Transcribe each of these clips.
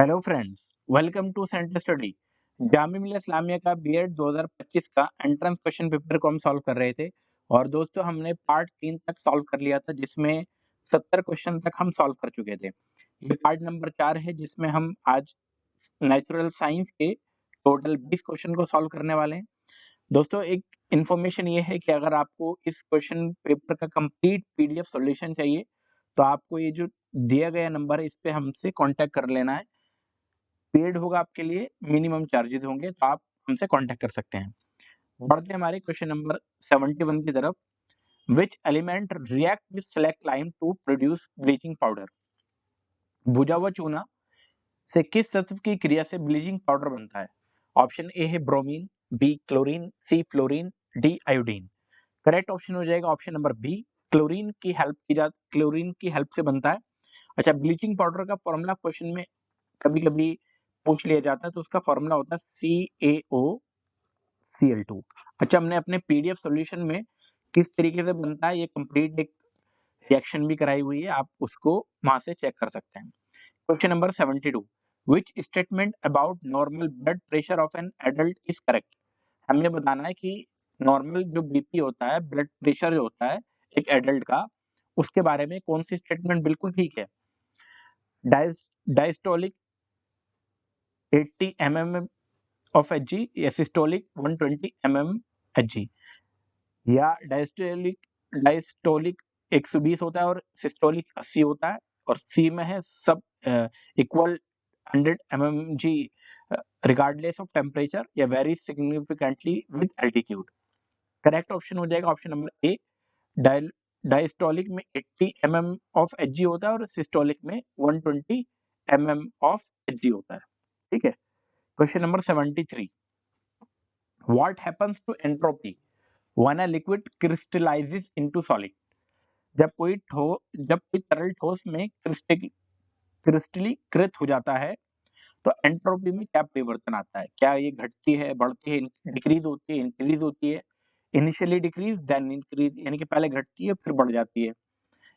Hello friends, welcome to centre study. Jamia Millia Islamia का BEd 2025 का entrance question paper को हम सॉल्व कर रहे थे। और दोस्तों, हमने पार्ट 3 तक सॉल्व कर लिया था, जिसमें 70 क्वेश्चन तक हम सॉल्व कर चुके थे। ये पार्ट नंबर 4 है, जिसमें हम आज नेचुरल साइंस के टोटल 20 क्वेश्चन को सॉल्व करने वाले हैं। दोस्तों, एक इन्फॉर्मेशन ये है कि अगर आपको इस क्वेश्चन पेपर का कंप्लीट पीडीएफ सॉल्यूशन चाहिए, तो आपको ये जो दिया गया नंबर है, इस पे हमसे कांटेक्ट कर लेना है। पेड होगा आपके लिए, मिनिमम चार्जेस होंगे, तो आप हमसे कांटेक्ट कर सकते हैं। बढ़ते हैं हमारे क्वेश्चन नंबर 71 की तरफ। Which element react with slaked lime to produce bleaching powder? भुजा हुआ चूना से किस तत्व की क्रिया से ब्लीचिंग पाउडर बनता है? ऑप्शन ए है bromine, B chlorine, C fluorine, D iodine. Correct option हो जाएगा ऑप्शन नंबर बी, क्लोरीन की हेल्प से बनता है। अच्छा, ब्लीचिंग पाउडर का फॉर्मूला क्वेश्चन में कभी कभी पूछ लिया जाता है, तो उसका फॉर्मूला होता है CaOCl2। अच्छा, हमने अपने पीडीएफ सॉल्यूशन में किस तरीके से बनता है ये कंप्लीट एक रिएक्शन भी कराई हुई है, आप उसको वहां से चेक कर सकते हैं। Question number 72, which statement about normal blood pressure of an adult is correct? हमने बताना है कि नॉर्मल जो बीपी होता है, ब्लड प्रेशर जो होता है एक एडल्ट का, उसके बारे में कौन सी स्टेटमेंट बिल्कुल ठीक है? डायस्टोलिक 80 mm ऑफ Hg या सिस्टोलिक 120 mm Hg, या डायस्टोलिक 120 होता है और सिस्टोलिक 80 होता है, और सी में है सब equal 100 mmg regardless of temperature या very significantly with altitude. Correct option हो जाएगा ऑप्शन नंबर ए, डायस्टोलिक में 80 mm ऑफ Hg होता है और सिस्टोलिक में 120 mm ऑफ Hg होता है। ठीक है। Question number 73, what happens to entropy when a liquid crystallises into solid? जब कोई तरल ठोस में क्रिस्टलीकृत हो जाता है, तो एंट्रोपी में क्या परिवर्तन आता है? क्या ये घटती है, बढ़ती है, डिक्रीज होती है, इंक्रीज होती है? इनिशियली डिक्रीज देन इंक्रीज, यानी कि पहले घटती है फिर बढ़ जाती है,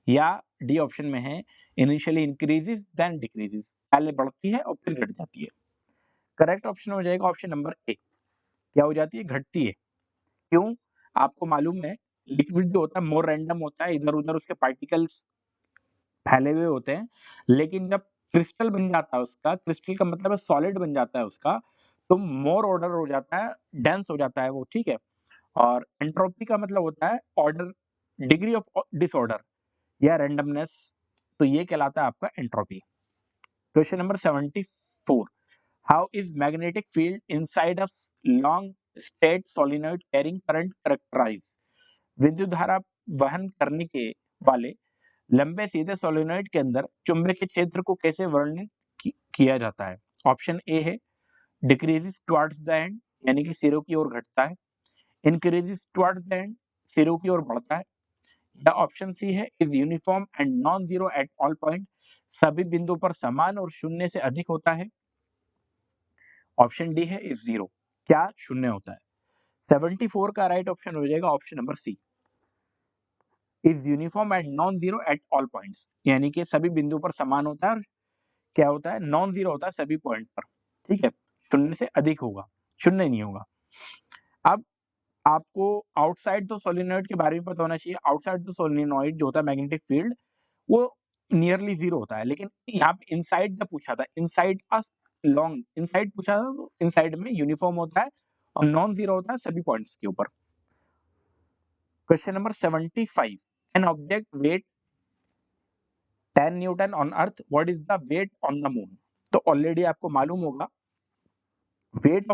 या डी ऑप्शन में है इनिशियली इंक्रीजेस देन डिक्रीजेस, पहले बढ़ती है और फिर घट जाती है। करेक्ट ऑप्शन हो जाएगा ऑप्शन नंबर ए, क्या हो जाती है? घटती है। क्यों? आपको मालूम है, लिक्विड जो होता है मोर रैंडम होता है, इधर उधर उसके पार्टिकल्स फैले हुए होते हैं, लेकिन जब क्रिस्टल बन जाता है उसका, क्रिस्टल का मतलब है सॉलिड बन जाता है उसका, तो मोर ऑर्डर हो जाता है, डेंस हो जाता है वो। ठीक है। और एंट्रोपी का मतलब होता है ऑर्डर, डिग्री ऑफ डिसऑर्डर या रैंडमनेस, तो ये कहलाता है आपका entropy. Question number 74, how is magnetic field inside a long straight solenoid carrying current characterise? विद्युत धारा वहन करने के वाले लंबे सीधे सोलेनॉइड के अंदर चुंबकीय क्षेत्र को कैसे वर्णित किया जाता है? ऑप्शन ए है डिक्रीजेस टुवर्ड्स द एंड, यानी कि सिरों की ओर घटता है। इंक्रीजेस टुवर्ड्स द एंड, सिरों की ओर बढ़ता है। या ऑप्शन सी है is uniform and non zero at all point, सभी बिंदुओं पर समान और शून्य से अधिक होता है। ऑप्शन डी है इज जीरो, क्या शून्य होता है? 74 का राइट ऑप्शन हो जाएगा option number C, is uniform and non zero at all points, यानी कि सभी बिंदुओं पर समान होता है और क्या होता है? नॉन जीरो होता है सभी पॉइंट पर। ठीक है, शून्य से अधिक होगा, शून्य नहीं होगा। अब आपको आउटसाइड द सोलेनॉइड के बारे में पता होना चाहिए। आउटसाइड द सोलेनॉइड जो होता है मैग्नेटिक फील्ड, वो नियरली जीरो होता है, लेकिन यहाँ पे इनसाइड द पूछा था, इनसाइड अ लॉन्ग, इनसाइड पूछा था, तो इनसाइड में यूनिफॉर्म होता है और नॉन जीरो होता है सभी पॉइंट्स के ऊपर। Question number 75, an object weight 10 newton on earth, what is the weight on the moon? तो ऑलरेडी आपको मालूम होगा, वेट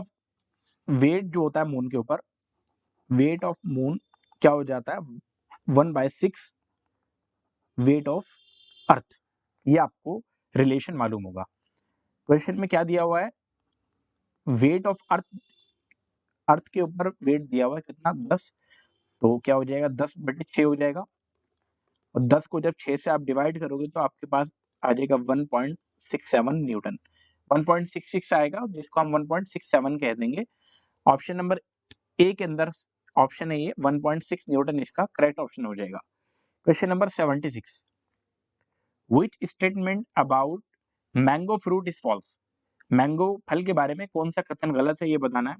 जो होता है मून के ऊपर, वेट ऑफ मून क्या हो जाता है? 1/6 वेट ऑफ अर्थ। ये आपको रिलेशन मालूम होगा। क्वेश्चन में क्या दिया हुआ है? वेट ऑफ अर्थ के ऊपर वेट दिया हुआ है कितना? 10, तो क्या हो जाएगा? 10/6 हो जाएगा, और 10 को जब 6 से आप डिवाइड करोगे तो आपके पास आ जाएगा 1.67 न्यूटन। 1.66 आएगा, जिसको हम 1.67 कह देंगे। ऑप्शन नंबर ए के अंदर ऑप्शन है ये 1.6 न्यूटन, इसका करेक्ट ऑप्शन हो जाएगा। Question number 76, which statement about mango fruit is false, mango फल के बारे में कौन सा कथन गलत है ये बताना है।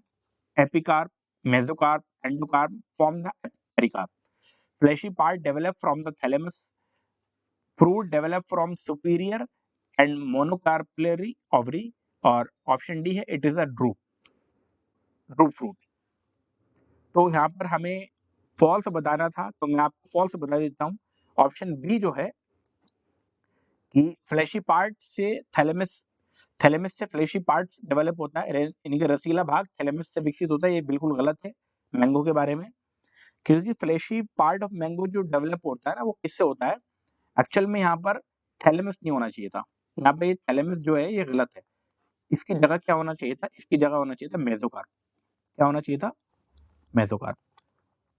Epicarp, mesocarp, endocarp form the pericarp, fleshy part develop from the thalamus, fruit develop from superior and monocarpellary ovary, और ऑप्शन डी है it is a drupe fruit. तो यहाँ पर हमें फॉल्स बताना था, तो मैं आपको फॉल्स बता देता हूँ। ऑप्शन बी जो है कि फ्लैशी पार्ट से थैलेमस, थैलेमस से फ्लैशी पार्ट डेवलप होता है, यानी कि रसीला भाग थैलेमस से विकसित होता है, ये बिल्कुल गलत है मैंगो के बारे में। क्योंकि फ्लैशी पार्ट ऑफ मैंगो जो डेवलप होता है ना, वो किससे होता है, एक्चुअल में यहाँ पर थैलेमस नहीं होना चाहिए था, यहाँ पे ये थैलेमस जो है ये गलत है। इसकी जगह क्या होना चाहिए था, इसकी जगह होना चाहिए था मेसोकार्प। क्या होना चाहिए था, मेसोकार्प,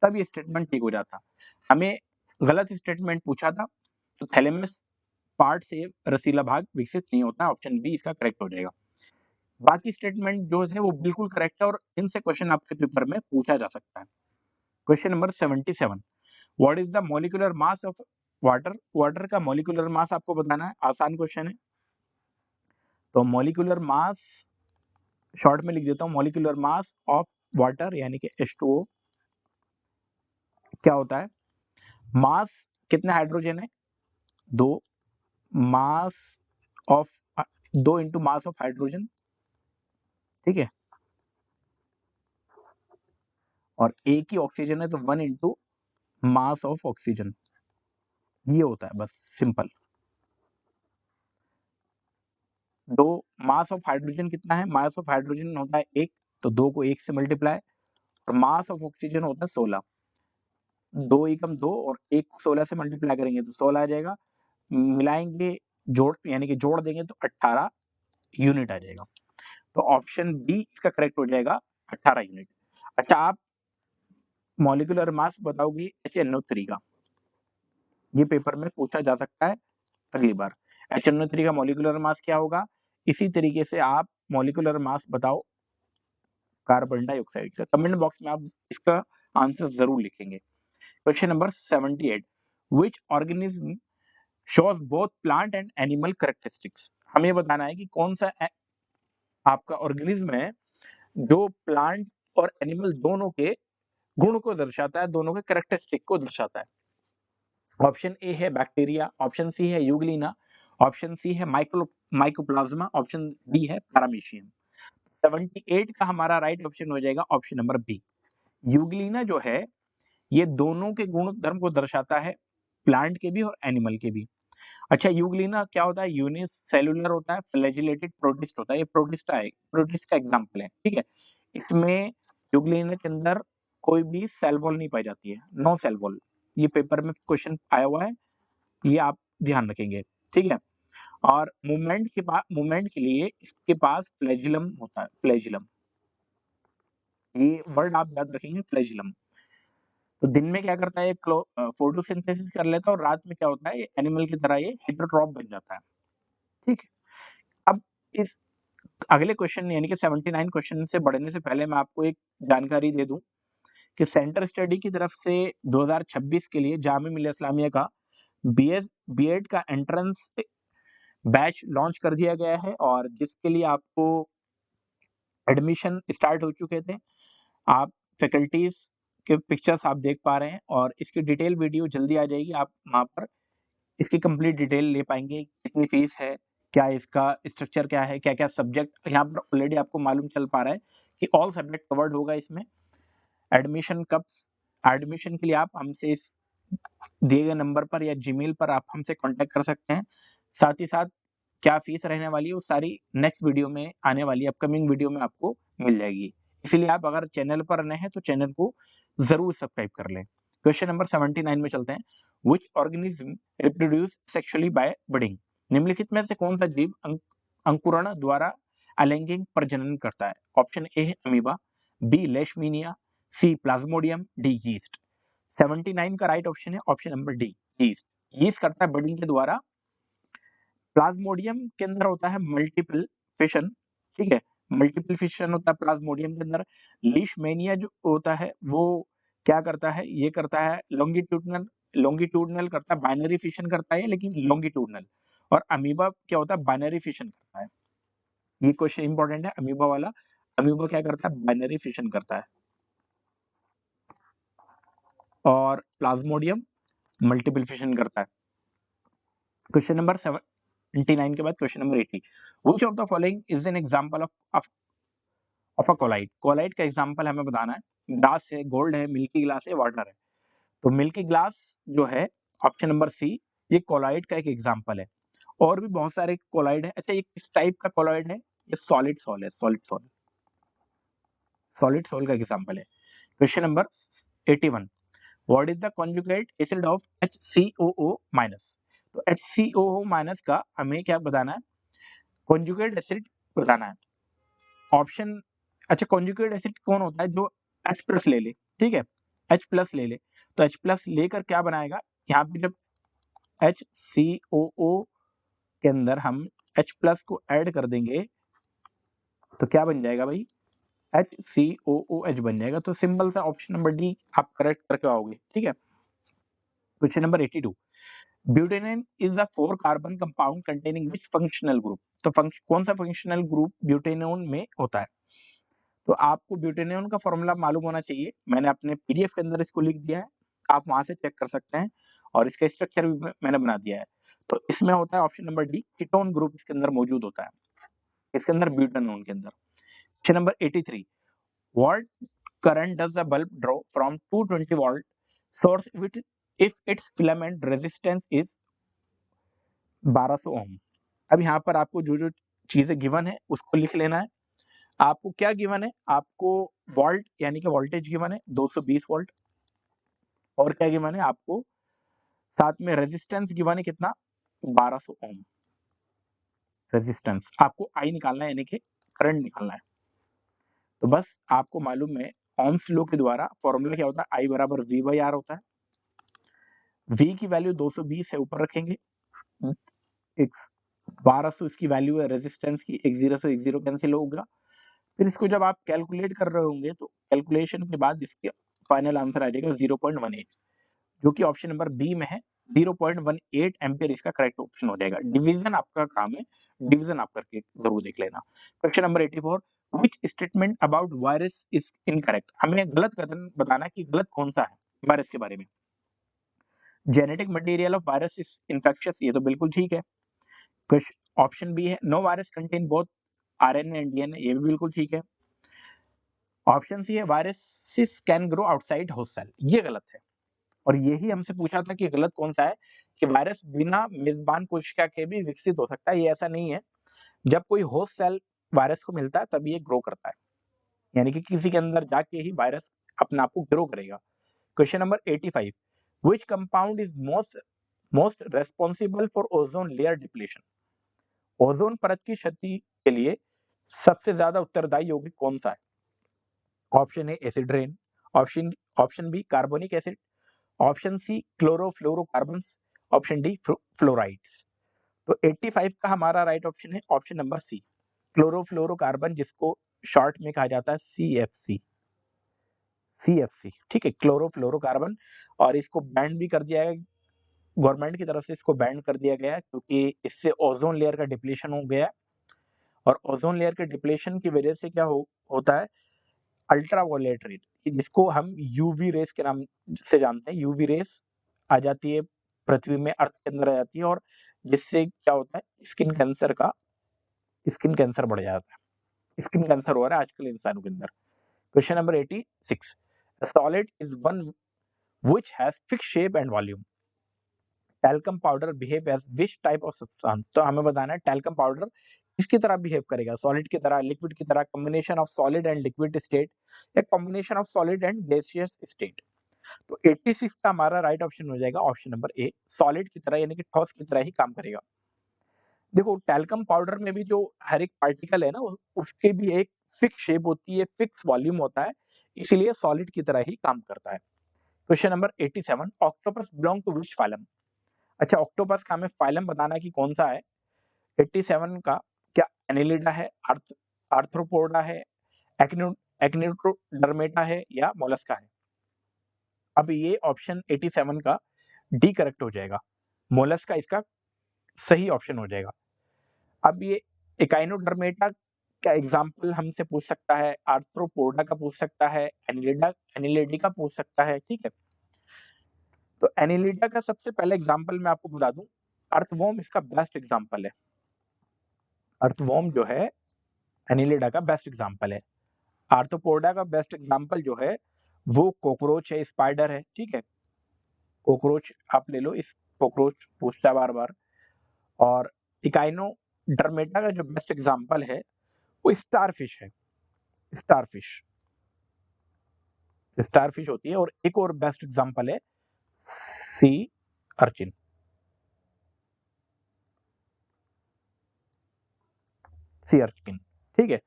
तब ये स्टेटमेंट ठीक हो जाता। हमें गलत स्टेटमेंट पूछा था, तो थैलेमस पार्ट से रसीला भाग विकसित नहीं होता, ऑप्शन बी इसका करेक्ट हो जाएगा। बाकी स्टेटमेंट जो है वो बिल्कुल करेक्ट है और इनसे क्वेश्चन आपके पेपर में पूछा जा सकता है। Question number 77, what is the molecular mass of water, water का मॉलिक्यूलर मास आपको बताना है, आसान क्वेश्चन है। तो मॉलिक्यूलर मास शॉर्ट में लिख देता हूँ, मॉलिक्यूलर मास ऑफ वाटर यानी कि H2O क्या होता है, मास कितना हाइड्रोजन है, 2, mass of 2 into mass of hydrogen, ठीक है, और एक ही ऑक्सीजन है तो 1 इंटू मास ऑफ ऑक्सीजन, ये होता है बस सिंपल। 2 मास ऑफ हाइड्रोजन कितना है, मास ऑफ हाइड्रोजन होता है 1, तो 2 को 1 से मल्टीप्लाई, और मास ऑफ ऑक्सीजन होता है 16, 2 एकम 2 और 1 को 16 से मल्टीप्लाई करेंगे तो 16 आ जाएगा, मिलाएंगे जोड़ यानी कि जोड़ देंगे तो 18 यूनिट आ जाएगा। तो ऑप्शन बी इसका करेक्ट हो जाएगा, 18 यूनिट। अच्छा, आप मॉलिक्यूलर मास बताओगे HNO3 का, ये पेपर में पूछा जा सकता है अगली बार। HNO3 का मॉलिक्यूलर मास क्या होगा, इसी तरीके से आप मॉलिक्यूलर मास बताओ कार्बन डाइऑक्साइड का, कमेंट बॉक्स में आप इसका आंसर जरूर लिखेंगे। Question number 78, which organism shows both plant and animal characteristics, हमें बताना है कि कौन सा आपका ऑर्गेनिज्म है जो प्लांट और एनिमल दोनों के गुण को दर्शाता है, दोनों के कैरेक्टरिस्टिक को दर्शाता है। ऑप्शन ए है बैक्टीरिया, ऑप्शन सी है यूग्लिना, ऑप्शन सी है माइकोप्लाज्मा, ऑप्शन डी है पैरामीशियम। 78 का हमारा राइट ऑप्शन हो जाएगा ऑप्शन नंबर बी, यूग्लिना जो है ये दोनों के गुण धर्म को दर्शाता है, प्लांट के भी और एनिमल के भी। अच्छा, यूग्लिना क्या होता है, यूनिसेलुलर होता है, फ्लैजिलेटेड प्रोटिस्ट होता है, ये प्रोटिस्ट का एग्जांपल है, ठीक है। इसमें यूग्लिना के अंदर कोई भी सेल वॉल नहीं पाई जाती है, नो सेल वॉल, ये पेपर में क्वेश्चन आया हुआ है, ये आप ध्यान रखेंगे, ठीक है। और मूवमेंट के लिए इसके पास फ्लैजिलम होता है, फ्लैजिलम, ये वर्ड आप याद रखेंगे, फ्लैजिलम। तो दिन में क्या करता है, फोटोसिंथेसिस कर लेता है, और रात में क्या होता है, एनिमल की तरह ये हेटरोट्रॉफ बन जाता है, ठीक है। अब इस अगले क्वेश्चन यानी कि 79 क्वेश्चन से बढ़ने से पहले मैं आपको एक जानकारी दे दूं कि सेंटर स्टडी की तरफ से 2026 के लिए जामिया मिल्लिया इस्लामिया का बीएड का एंट्रेंस बैच लॉन्च कर दिया गया है, और जिसके लिए आपको एडमिशन स्टार्ट हो चुके थे। आप फैकल्टीज के पिक्चर्स आप देख पा रहे हैं, और इसकी डिटेल वीडियो जल्दी आ जाएगी, आप वहां पर इसकी कंप्लीट डिटेल ले पाएंगे, कितनी फीस है, क्या इसका स्ट्रक्चर क्या है, क्या क्या सब्जेक्ट, यहाँ पर ऑलरेडी आपको मालूम चल पा रहा है कि ऑल सब्जेक्ट कवर्ड होगा इसमें। एडमिशन कब, एडमिशन के लिए आप हमसे इस दिए गए नंबर पर या जीमेल पर आप हमसे कांटेक्ट कर सकते हैं। साथ ही साथ क्या फीस रहने वाली है वो सारी नेक्स्ट वीडियो में आने वाली अपकमिंग वीडियो में आपको मिल जाएगी, इसीलिए आप अगर चैनल पर नए हैं तो चैनल को जरूर सब्सक्राइब कर लें। क्वेश्चन नंबर 79 में चलते हैं, which organism reproduce sexually by budding, निम्नलिखित में से कौन सा जीव अंकुरण द्वारा अलैंगिक प्रजनन करता है। ऑप्शन ए है अमीबा, बी लेशमीनिया, सी प्लाज्मोडियम, डी यीस्ट। 79 का राइट ऑप्शन है option number D, yeast. Yeast करता है बडिंग के द्वारा। प्लाज्मोडियम के अंदर होता है मल्टीपल फिशन, ठीक है, मल्टीपल फिशन होता है प्लाज्मोडियम के अंदर। लीशमेनिया जो होता है वो क्या करता है, ये करता है लॉन्गिट्यूडनल, लॉन्गिट्यूडनल करता है, बाइनरी फिशन करता है लेकिन लॉन्गिट्यूडनल। और अमीबा क्या होता है, बाइनरी फिशन करता है। ये क्वेश्चन इंपॉर्टेंट है अमीबा वाला। अमीबा क्या करता है, बाइनरी फिशन करता है। और प्लाज्मोडियम मल्टीपल फिशन करता है। क्वेश्चन नंबर 79 के बाद question number 80, which of the following is an example of a colloid. Colloid का एग्जांपल हमें बताना है। ग्लास है, गोल्ड है, मिल्की ग्लास है, वाटर है। तो मिल्की ग्लास जो है ऑप्शन नंबर सी, ये कोलाइड का एक एग्जांपल है। और भी बहुत सारे कोलाइड है। अच्छा, ये किस टाइप का कोलाइड है, ये सॉलिड सॉल है, सॉलिड सॉल का एग्जांपल है। Question number 81, what is the conjugate acid of HCOO minus. तो HCOO माइनस का हमें क्या बताना है, कॉन्जुगेट एसिड बताना है। ऑप्शन, अच्छा कॉन्जुगेट एसिड कौन होता है, जो H प्लस ले ले, ठीक है, H प्लस ले ले। तो H प्लस लेकर क्या बनाएगा, यहाँ पे जब HCOO के अंदर हम H प्लस को ऐड कर देंगे तो क्या बन जाएगा भाई, HCOOH बन जाएगा। तो सिंपल सा ऑप्शन नंबर डी आप करेक्ट करके आओगे, ठीक है। Question number 82, butanone is a 4 carbon compound containing which functional group. तो कौन सा फंक्शनल ग्रुप ब्यूटेनॉन में होता है। तो आपको ब्यूटेनॉन का फॉर्मूला मालूम होना चाहिए। मैंने अपने पीडीएफ के अंदर इसको लिख दिया है, आप वहां से चेक कर सकते हैं। और इसका स्ट्रक्चर भी मैंने बना दिया है। तो इसमें होता है option number D, ketone group इसके अंदर मौजूद होता है, इसके अंदर ब्यूटेनॉन के अंदर। Question number 83, what current does the bulb draw from 220 volt source if its filament resistance is 1200 ohm। अब यहाँ पर आपको जो जो चीजें गिवन है उसको लिख लेना है। आपको क्या गिवन है, आपको वोल्ट यानी कि वोल्टेज गिवन है 220 वोल्ट। और क्या गिवन है आपको, साथ में रेजिस्टेंस गिवन है कितना, 1200 ओम। रेजिस्टेंस आपको आई निकालना है, यानी कि करंट निकालना है। तो बस आपको मालूम है ओम्स लॉ के द्वारा फॉर्मूला क्या होता है, आई बराबर V बाई आर होता है। V की वैल्यू 220 है, ऊपर रखेंगे, एक 1200 इसकी वैल्यू है रेजिस्टेंस की, एक जीरो से एक जीरो कैंसिल होगा। फिर इसको जब आप कैलकुलेट कर रहे होंगे तो कैलकुलेशन के बाद इसके फाइनल आंसर आ जाएगा 0.18, जो कि ऑप्शन नंबर बी में है। 0.18 एम्पियर इसका करेक्ट ऑप्शन हो जाएगा। डिवीजन आपका काम है, डिवीजन आप करके जरूर देख लेना। Question number 84, which statement about virus is incorrect. हमें गलत कथन बताना कि गलत कौन सा है वायरस के बारे में। Genetic material of virus is infectious, ये तो बिल्कुल ठीक है। ऑप्शन बी है, no virus contain both RNA and DNA, ये भी बिल्कुल ठीक है। ऑप्शन सी है, viruses can grow outside host cell, ये गलत है। और यही हमसे पूछा था कि गलत कौन सा है, कि वायरस बिना मेजबान कोशिका के भी विकसित हो सकता है। ये ऐसा नहीं है, जब कोई होस्ट सेल वायरस को मिलता है तब ये ग्रो करता है, यानी कि किसी के अंदर जाके ही वायरस अपने आप को ग्रो करेगा। Question number 85, which compound is most responsible for ozone layer depletion. Ozone परत की क्षति के लिए सबसे ज्यादा उत्तरदायी यौगिक कौन सा है। Option A acid rain, option B carbonic acid, option C chlorofluorocarbons, option D fluorides. तो 85 का हमारा राइट ऑप्शन है ऑप्शन नंबर सी, क्लोरोफ्लोरोकार्बन, जिसको शॉर्ट में कहा जाता है CFC, ठीक है, क्लोरोफ्लोरोकार्बन। और इसको बैन भी कर दिया है गवर्नमेंट की तरफ से, इसको बैन कर दिया गया है क्योंकि इससे ओजोन लेयर का डिप्लीशन हो गया। और ओजोन लेयर के डिप्लीशन की वजह से क्या होता है, अल्ट्रावायलेट रेज, जिसको हम यूवी रेस के नाम से जानते हैं, यूवी रेस आ जाती है पृथ्वी में, अर्थ के अंदर आ जाती है, और जिससे क्या होता है, स्किन कैंसर बढ़ जाता है। स्किन कैंसर हो रहा है आजकल इंसानों के अंदर। Question number 86, solid is one which has fix shape and volume. Talcum powder behave as which type of substance. तो हमें बताना है टैल्कम पाउडर किसकी तरह बिहेव करेगा, सॉलिड की तरह, लिक्विड की तरह, combination of solid and liquid state, या combination of solid and gaseous state. तो 86 का हमारा राइट ऑप्शन हो जाएगा ऑप्शन नंबर ए, सॉलिड की तरह, यानी कि ठोस की तरह ही काम करेगा। देखो टैल्कम पाउडर में भी जो हर एक पार्टिकल है ना, उसके भी एक फिक्स शेप होती है, फिक्स वॉल्यूम होता है, इसलिए सॉलिड की तरह ही काम करता है। Question number 87, octopus belong to which phylum. अच्छा, ऑक्टोपस का हमें फाइलम बताना है कि कौन सा है। 87 का, क्या एनिलिडा है, आर्थ्रोपोडा है, एक्निडोडर्मेटा है, या मोलस्का है। अब ये ऑप्शन 87 का डी करेक्ट हो जाएगा, मोलस्का इसका सही ऑप्शन हो जाएगा। अब ये इकाइनोडर्मेटा का एग्जाम्पल हमसे पूछ सकता है, आर्थ्रोपोडा का पूछ सकता है, एनिलिडा का पूछ सकता है, ठीक है। तो एनिलिडा का सबसे पहले एग्जाम्पल मैं आपको बता दूं, अर्थवॉर्म इसका बेस्ट एग्जाम्पल है। अर्थवॉर्म जो है एनिलिडा का बेस्ट एग्जाम्पल है। आर्थ्रोपोडा का बेस्ट एग्जाम्पल जो है वो कॉकरोच है, स्पाइडर है, ठीक है। कॉकरोच आप ले लो, इस कॉकरोच पूछता है बार बार। और इकाइनोडर्मेटा का जो बेस्ट एग्जाम्पल है वो स्टारफिश है, स्टारफिश स्टारफिश होती है। और एक और बेस्ट एग्जांपल है सी अर्चिन, सी अर्चिन, ठीक है।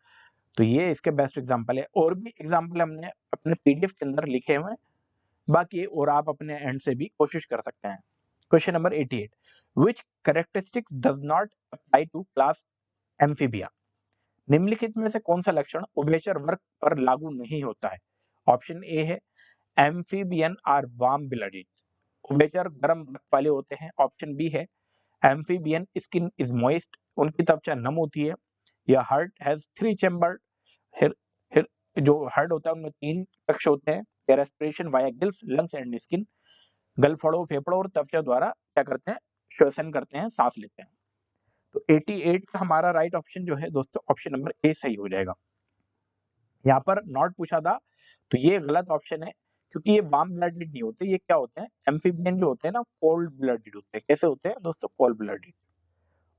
तो ये इसके बेस्ट एग्जांपल है। और भी एग्जांपल हमने अपने पीडीएफ के अंदर लिखे हुए हैं, बाकी और आप अपने एंड से भी कोशिश कर सकते हैं। Question number 88, which characteristics does not apply to class Amphibia. निम्नलिखित में से कौन सा लक्षण उभयचर वर्ग पर लागू नहीं होता है। ऑप्शन ए है एम्फीबियन आर वार्म ब्लडेड, उभयचर गर्म रक्त वाले होते हैं। ऑप्शन बी है एम्फीबियन स्किन इज मॉइस्ट, उनकी त्वचा नम होती है। या हार्ट हैज 3 चैम्बर, जो हार्ट होता है उनमें 3 कक्ष होते हैं। या respiration via gills, lungs and skin, गलफड़ों, फेफड़ों और त्वचा द्वारा क्या करते हैं, श्वसन करते हैं, सांस लेते हैं। तो 88 का हमारा राइट ऑप्शन जो है दोस्तों ऑप्शन नंबर ए सही हो जाएगा। यहाँ पर नॉट पूछा था तो ये गलत ऑप्शन है, क्योंकि ये वार्म ब्लडेड नहीं होते, ये क्या होते हैं, एम्फीबियन जो होते हैं ना कोल्ड ब्लडेड होते हैं। कैसे होते हैं दोस्तों, कोल्ड ब्लडेड।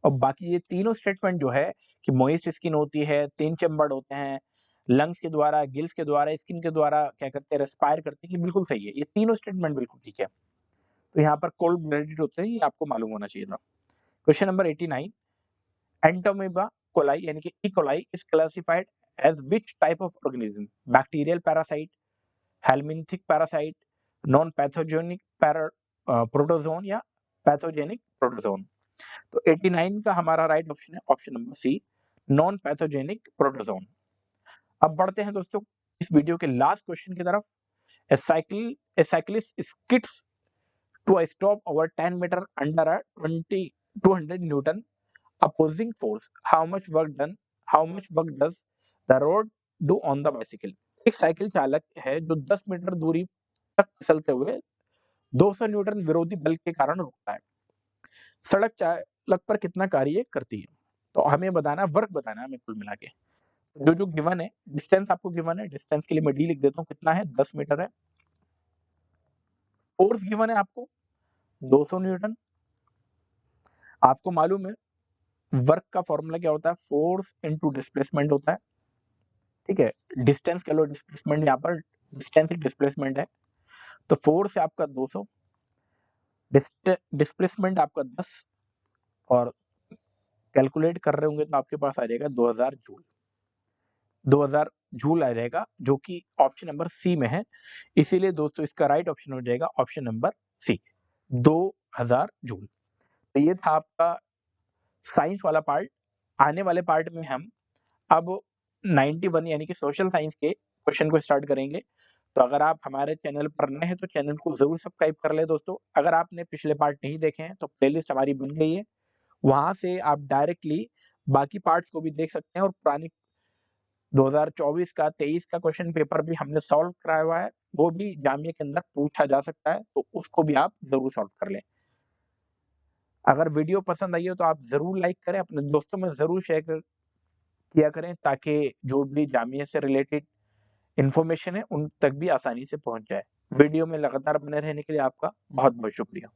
और बाकी ये तीनों स्टेटमेंट जो है कि मॉइस्ट स्किन होती है, 3 चैम्बर्ड होते हैं, लंग्स के द्वारा, गिल्स के द्वारा, स्किन के द्वारा क्या करते हैं, रेस्पायर करते हैं, ये बिल्कुल सही है। ये तीनों स्टेटमेंट बिल्कुल ठीक है। तो यहाँ पर कोल्ड ब्लडेड होते हैं, ये आपको मालूम होना चाहिए था। क्वेश्चन नंबर 89, एंटोमीबा कोलाई यानी कि E coli is classified as which type of organism, bacterial parasite, helminthic parasite, non pathogenic protozoan या पैथोजेनिक प्रोटोजोन। तो 89 का हमारा राइट ऑप्शन है option number C, non pathogenic protozoan. अब बढ़ते हैं दोस्तों इस वीडियो के लास्ट क्वेश्चन की तरफ। A cyclist skids to a stop over 10 metre under a 200 newton opposing force, how much work does the road do on the bicycle। एक cycle चालक है जो 10 मीटर दूरी तक फिसलते हुए 200 न्यूटन विरोधी बल के कारण रुकता है, सड़क चालक पर कितना कार्य करती है। तो हमें बताना है, वर्क बताना है हमें कुल मिला के। जो जो गिवन है, डिस्टेंस आपको गिवन है, डिस्टेंस के लिए मैं डी लिख देता हूँ, कितना है 10 मीटर है। फोर्स गिवन है आपको 200 न्यूटन। आपको मालूम है वर्क का फॉर्मूला क्या होता है, फोर्स इनटू डिस्प्लेसमेंट होता है, ठीक है। डिस्टेंस कह लो, डिस्प्लेसमेंट यहाँ पर डिस्टेंस ही डिस्प्लेसमेंट है। तो फोर्स है आपका 200, डिस्प्लेसमेंट आपका 10, और कैलकुलेट कर रहे होंगे तो आपके पास आ जाएगा 2000 जूल, 2000 जूल आ जाएगा, जो कि ऑप्शन नंबर सी में है। इसीलिए दोस्तों इसका राइट ऑप्शन हो जाएगा ऑप्शन नंबर सी, 2000 जूल। तो ये था आपका साइंस वाला पार्ट। आने वाले पार्ट में हम अब 91 यानी कि सोशल साइंस के क्वेश्चन को स्टार्ट करेंगे। तो अगर आप हमारे चैनल पर नए हैं तो चैनल को जरूर सब्सक्राइब कर ले दोस्तों। अगर आपने पिछले पार्ट नहीं देखे हैं तो प्लेलिस्ट हमारी बन गई है, वहां से आप डायरेक्टली बाकी पार्ट्स को भी देख सकते हैं। और पुरानी 2024 का 23 का क्वेश्चन पेपर भी हमने सॉल्व कराया हुआ है, वो भी जामिया के अंदर पूछा जा सकता है, तो उसको भी आप जरूर सॉल्व कर लें। अगर वीडियो पसंद आई हो तो आप जरूर लाइक करें, अपने दोस्तों में जरूर शेयर किया करें, ताकि जो भी जामिया से रिलेटेड इंफॉर्मेशन है उन तक भी आसानी से पहुंच जाए। वीडियो में लगातार बने रहने के लिए आपका बहुत बहुत शुक्रिया।